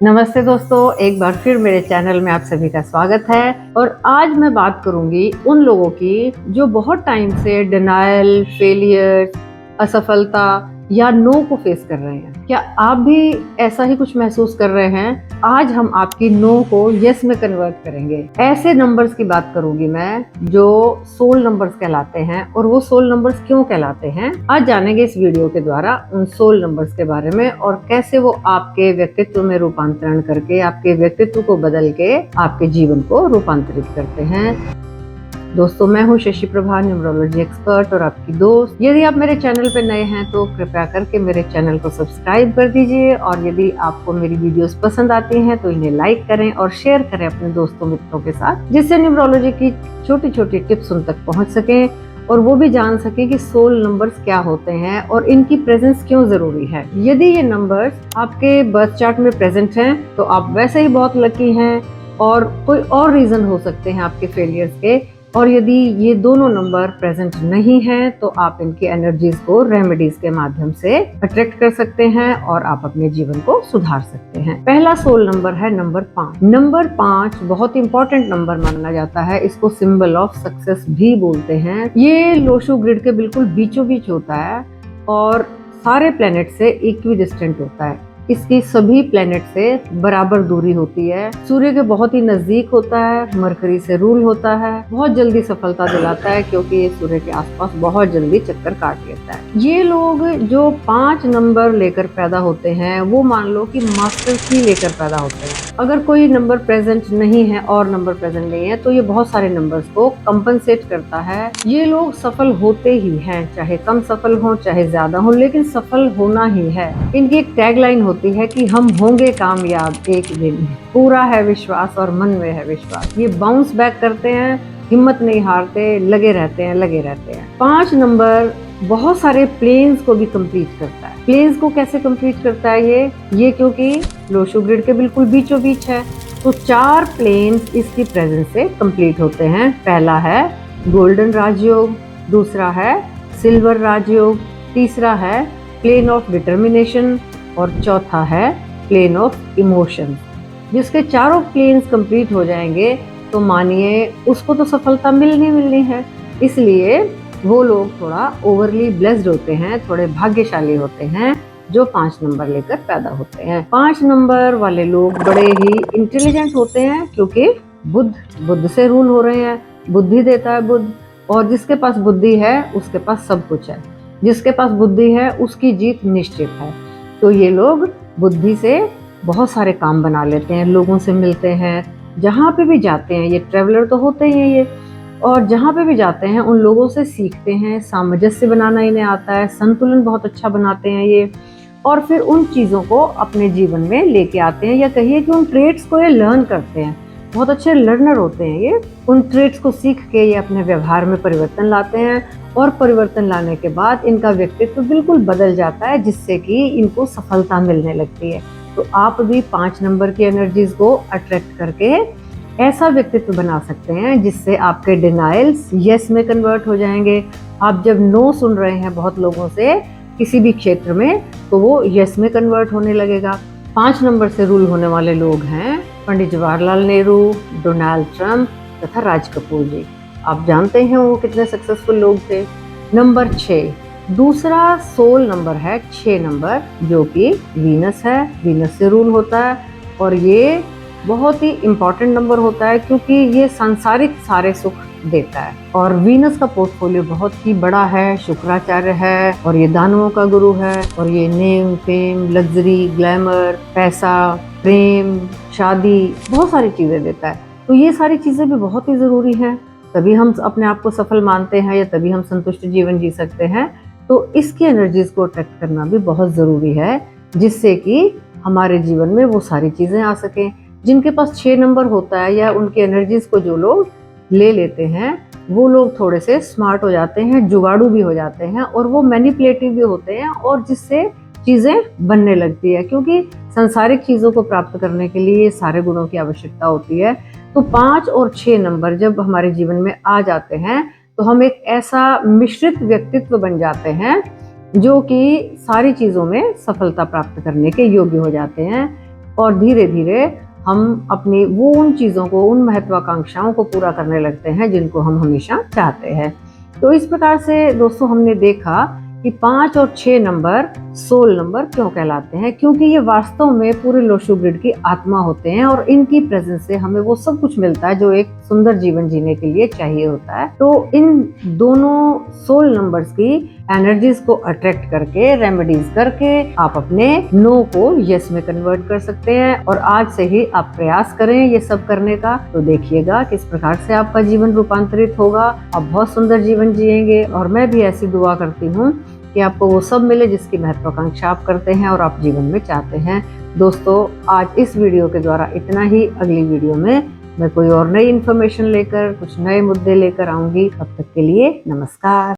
नमस्ते दोस्तों, एक बार फिर मेरे चैनल में आप सभी का स्वागत है। और आज मैं बात करूंगी उन लोगों की जो बहुत टाइम से डिनायल, फेलियर, असफलता या नो को फेस कर रहे हैं। क्या आप भी ऐसा ही कुछ महसूस कर रहे हैं? आज हम आपकी नो को यस में कन्वर्ट करेंगे। ऐसे नंबर्स की बात करूंगी मैं जो सोल नंबर्स कहलाते हैं। और वो सोल नंबर्स क्यों कहलाते हैं, आज जानेंगे इस वीडियो के द्वारा उन सोल नंबर्स के बारे में और कैसे वो आपके व्यक्तित्व में रूपांतरण करके, आपके व्यक्तित्व को बदल के आपके जीवन को रूपांतरित करते हैं। दोस्तों, मैं हूं शशि प्रभा, न्यूमरोलॉजी एक्सपर्ट और आपकी दोस्त। यदि आप मेरे चैनल पर नए हैं तो कृपया करके मेरे चैनल को सब्सक्राइब कर दीजिए। और यदि आपको मेरी वीडियोस पसंद आती हैं तो इन्हें लाइक करें और शेयर करें अपने दोस्तों मित्रों के साथ, जिससे न्यूमरोलॉजी की छोटी छोटी टिप्स उन तक पहुंच सकें और वो भी जान सके कि सोल नंबर्स क्या होते हैं और इनकी प्रेजेंस क्यों जरूरी है। यदि ये नंबर्स आपके बर्थ चार्ट में प्रेजेंट हैं तो आप वैसे ही बहुत लकी हैं, और कोई और रीजन हो सकते हैं आपके फेलियर्स के। और यदि ये दोनों नंबर प्रेजेंट नहीं हैं तो आप इनकी एनर्जीज को रेमेडीज के माध्यम से अट्रैक्ट कर सकते हैं और आप अपने जीवन को सुधार सकते हैं। पहला सोल नंबर है नंबर 5। नंबर 5 बहुत इंपॉर्टेंट नंबर माना जाता है। इसको सिंबल ऑफ सक्सेस भी बोलते हैं। ये लोशु ग्रिड के बिल्कुल बीचों बीच होता है और सारे प्लेनेट से इक्वी डिस्टेंट होता है। इसकी सभी प्लेनेट से बराबर दूरी होती है। सूर्य के बहुत ही नजदीक होता है, मरकरी से रूल होता है, बहुत जल्दी सफलता दिलाता है क्योंकि ये सूर्य के आसपास बहुत जल्दी चक्कर काट लेता है। ये लोग जो 5 नंबर लेकर पैदा होते हैं वो मान लो कि मास्टर की लेकर पैदा होते हैं। अगर कोई नंबर प्रेजेंट नहीं है और नंबर प्रेजेंट नहीं है तो ये बहुत सारे नंबर्स को कंपनसेट करता है। ये लोग सफल होते ही हैं, चाहे कम सफल हो चाहे ज्यादा हो, लेकिन सफल होना ही है। इनकी एक टैगलाइन होती है कि हम होंगे कामयाब एक दिन, पूरा है विश्वास और मन में है विश्वास। ये बाउंस बैक करते हैं, हिम्मत नहीं हारते, लगे रहते हैं। 5 नंबर बहुत सारे प्लेन्स को भी कंप्लीट करता है। प्लेन्स को कैसे कंप्लीट करता है ये क्योंकि लोशु ग्रिड के बिल्कुल बीचों बीच है तो 4 प्लेन्स इसकी प्रेजेंस से कंप्लीट होते हैं। पहला है गोल्डन राजयोग, दूसरा है सिल्वर राजयोग, तीसरा है प्लेन ऑफ डिटर्मिनेशन और चौथा है प्लेन ऑफ इमोशंस। जिसके चारों प्लेन्स कंप्लीट हो जाएंगे तो मानिए उसको तो सफलता मिलनी है। इसलिए वो लोग थोड़ा ओवरली ब्लेस्ड होते हैं, थोड़े भाग्यशाली होते हैं जो 5 नंबर लेकर पैदा होते हैं। 5 नंबर वाले लोग बड़े ही इंटेलिजेंट होते हैं क्योंकि बुद्ध से रूल हो रहे हैं। बुद्धि देता है बुद्ध, और जिसके पास बुद्धि है उसके पास सब कुछ है। जिसके पास बुद्धि है उसकी जीत निश्चित है। तो ये लोग बुद्धि से बहुत सारे काम बना लेते हैं, लोगों से मिलते हैं, जहाँ पे भी जाते हैं, ये ट्रेवलर तो होते ही हैं ये, और जहाँ पे भी जाते हैं उन लोगों से सीखते हैं। सामंजस्य बनाना इन्हें आता है, संतुलन बहुत अच्छा बनाते हैं ये, और फिर उन चीज़ों को अपने जीवन में लेके आते हैं, या कहिए कि उन ट्रेड्स को ये लर्न करते हैं। बहुत अच्छे लर्नर होते हैं ये। उन ट्रेड्स को सीख के ये अपने व्यवहार में परिवर्तन लाते हैं, और परिवर्तन लाने के बाद इनका व्यक्तित्व बिल्कुल बदल जाता है, जिससे कि इनको सफलता मिलने लगती है। तो आप भी 5 नंबर की एनर्जीज को अट्रैक्ट करके ऐसा व्यक्तित्व बना सकते हैं जिससे आपके डिनायल्स यस में कन्वर्ट हो जाएंगे। आप जब नो सुन रहे हैं बहुत लोगों से किसी भी क्षेत्र में तो वो यस में कन्वर्ट होने लगेगा। 5 नंबर से रूल होने वाले लोग हैं पंडित जवाहरलाल नेहरू, डोनाल्ड ट्रंप तथा राज कपूर जी। आप जानते हैं वो कितने सक्सेसफुल लोग थे। नंबर 6, दूसरा सोल नंबर है 6 नंबर, जो कि वीनस है। वीनस से रूल होता है और ये बहुत ही इम्पोर्टेंट नंबर होता है क्योंकि ये सांसारिक सारे सुख देता है। और वीनस का पोर्टफोलियो बहुत ही बड़ा है, शुक्राचार्य है, और ये दानवों का गुरु है, और ये नेम, फेम, लग्जरी, ग्लैमर, पैसा, प्रेम, शादी, बहुत सारी चीजें देता है। तो ये सारी चीजें भी बहुत ही जरूरी हैं, तभी हम अपने आप को सफल मानते हैं या तभी हम संतुष्ट जीवन जी सकते हैं। तो इसकी एनर्जीज को अट्रैक्ट करना भी बहुत जरूरी है, जिससे कि हमारे जीवन में वो सारी चीजें आ सकें। जिनके पास 6 नंबर होता है या उनकी एनर्जीज को जो लोग ले लेते हैं वो लोग थोड़े से स्मार्ट हो जाते हैं, जुगाड़ू भी हो जाते हैं, और वो मैनिपुलेटिव भी होते हैं, और जिससे चीजें बनने लगती है। क्योंकि सांसारिक चीजों को प्राप्त करने के लिए सारे गुणों की आवश्यकता होती है। तो 5 और 6 नंबर जब हमारे जीवन में आ जाते हैं तो हम एक ऐसा मिश्रित व्यक्तित्व बन जाते हैं जो कि सारी चीजों में सफलता प्राप्त करने के योग्य हो जाते हैं। और धीरे धीरे हम अपनी वो उन चीज़ों को, उन महत्वाकांक्षाओं को पूरा करने लगते हैं जिनको हम हमेशा चाहते हैं। तो इस प्रकार से दोस्तों हमने देखा कि 5 और 6 नंबर सोल नंबर क्यों कहलाते हैं, क्योंकि ये वास्तव में पूरे लोशो ग्रिड की आत्मा होते हैं और इनकी प्रेजेंस से हमें वो सब कुछ मिलता है जो एक सुंदर जीवन जीने के लिए चाहिए होता है। तो इन दोनों सोल नंबर्स की एनर्जीज को अट्रैक्ट करके, रेमेडीज करके आप अपने नो को यस में कन्वर्ट कर सकते हैं। और आज से ही आप प्रयास करें ये सब करने का, तो देखिएगा किस प्रकार से आपका जीवन रूपांतरित होगा। आप बहुत सुंदर जीवन जिएंगे। और मैं भी ऐसी दुआ करती हूँ कि आपको वो सब मिले जिसकी महत्वाकांक्षा आप करते हैं और आप जीवन में चाहते हैं। दोस्तों, आज इस वीडियो के द्वारा इतना ही। अगली वीडियो में मैं कोई और नई इन्फॉर्मेशन लेकर, कुछ नए मुद्दे लेकर आऊंगी। तब तक के लिए नमस्कार।